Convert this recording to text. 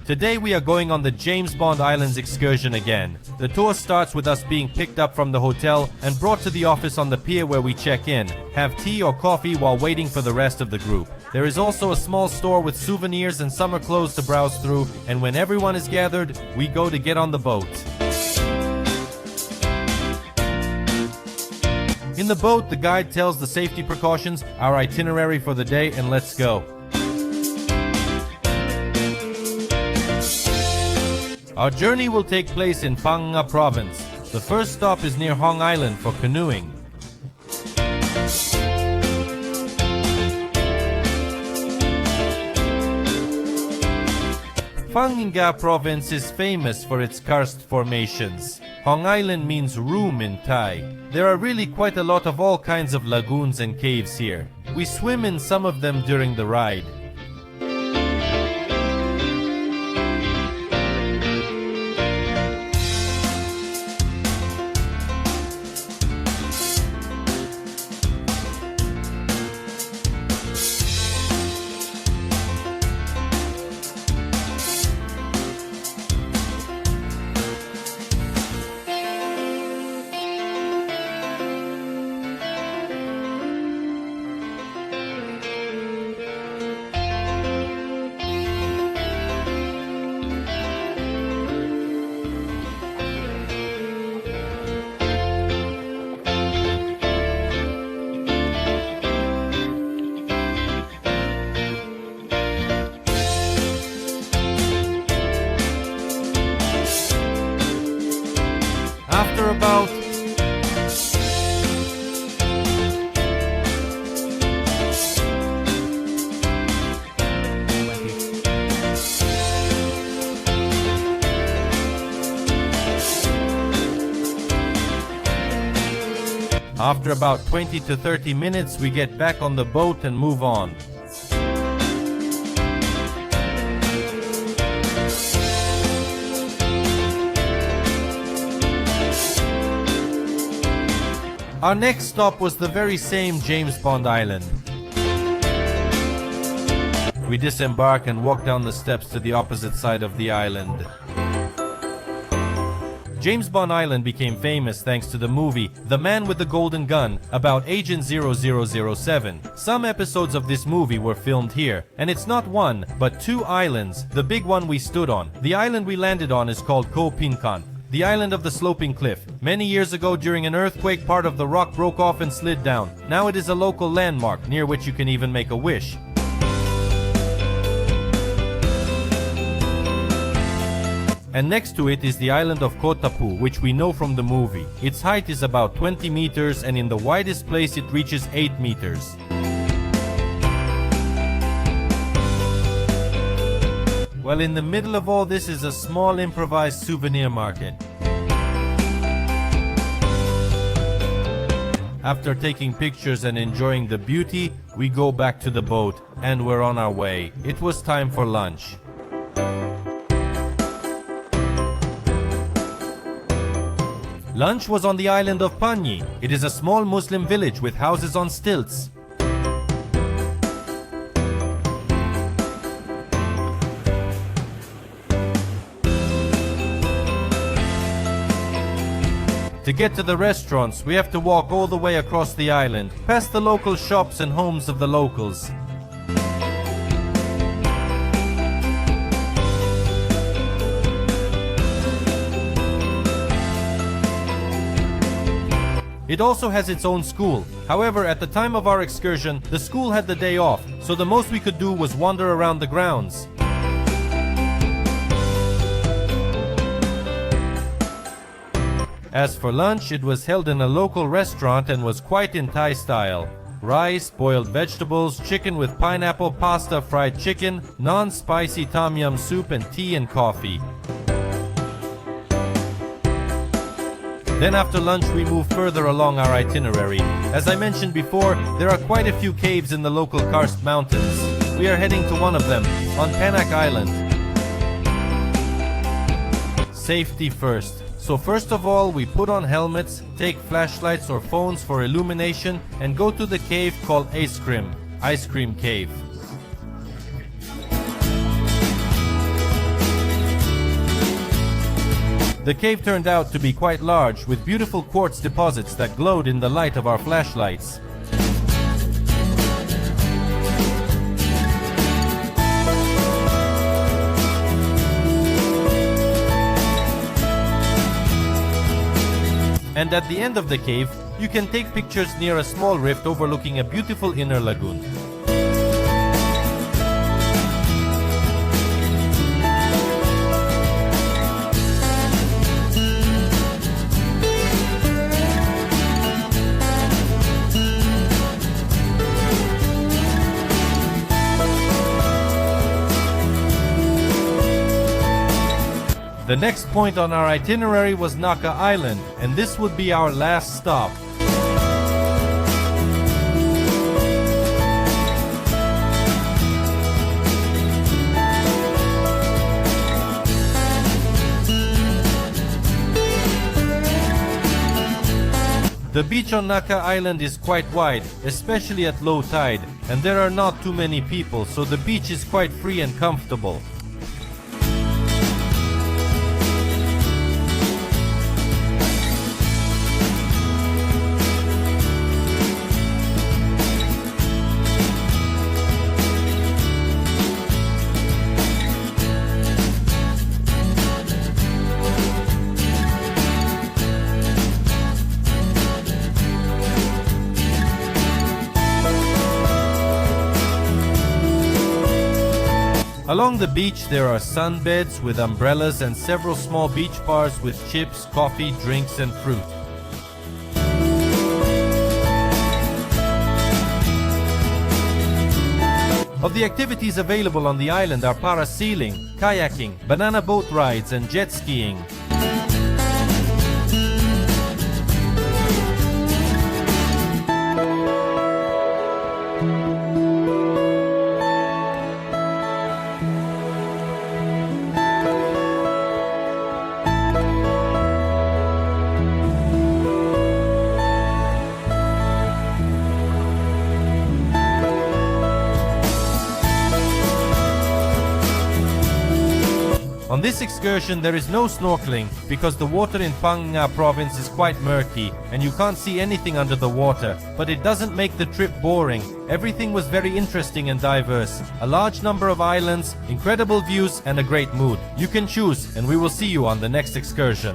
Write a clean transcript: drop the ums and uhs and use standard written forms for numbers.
Today we are going on the James Bond Islands excursion again. The tour starts with us being picked up from the hotel and brought to the office on the pier where we check in, have tea or coffee while waiting for the rest of the group. There is also a small store with souvenirs and summer clothes to browse through, and when everyone is gathered, we go to get on the boat. In the boat, the guide tells the safety precautions, our itinerary for the day, and let's go. Our journey will take place in Phang Nga province. The first stop is near Hong Island for canoeing. Phang Nga province is famous for its karst formations. Hong Island means room in Thai. There are really quite a lot of all kinds of lagoons and caves here. We swim in some of them during the ride. After about After about 20 to 30 minutes, we get back on the boat and move on. Our next stop was the very same James Bond Island. We disembark and walk down the steps to the opposite side of the island. James Bond Island became famous thanks to the movie The Man with the Golden Gun about Agent 0007. Some episodes of this movie were filmed here, and it's not one, but two islands, the big one we stood on. The island we landed on is called Koh Pinkan, the island of the sloping cliff. Many years ago during an earthquake, part of the rock broke off and slid down. Now it is a local landmark near which you can even make a wish. And next to it is the island of Koh Tapu, which we know from the movie. Its height is about 20 meters and in the widest place it reaches 8 meters. Well, in the middle of all this is a small improvised souvenir market. After taking pictures and enjoying the beauty, we go back to the boat and we're on our way. It was time for lunch. Lunch was on the island of Panyi. It is a small Muslim village with houses on stilts. To get to the restaurants, we have to walk all the way across the island, past the local shops and homes of the locals. It also has its own school. However, at the time of our excursion, the school had the day off, so the most we could do was wander around the grounds. As for lunch, it was held in a local restaurant and was quite in Thai style. Rice, boiled vegetables, chicken with pineapple, pasta, fried chicken, non-spicy tom yum soup, and tea and coffee. Then after lunch we move further along our itinerary. As I mentioned before, there are quite a few caves in the local karst mountains. We are heading to one of them, on Panak Island. Safety first. So first of all, we put on helmets, take flashlights or phones for illumination, and go to the cave called Ice Cream Cave. The cave turned out to be quite large, with beautiful quartz deposits that glowed in the light of our flashlights. And at the end of the cave, you can take pictures near a small rift overlooking a beautiful inner lagoon. The next point on our itinerary was Naka Island, and this would be our last stop. The beach on Naka Island is quite wide, especially at low tide, and there are not too many people, so the beach is quite free and comfortable. Along the beach there are sunbeds with umbrellas and several small beach bars with chips, coffee, drinks and fruit. Of the activities available on the island are parasailing, kayaking, banana boat rides and jet skiing. On this excursion there is no snorkeling because the water in Phang Nga province is quite murky and you can't see anything under the water, but it doesn't make the trip boring. Everything was very interesting and diverse. A large number of islands, incredible views and a great mood. You can choose and we will see you on the next excursion.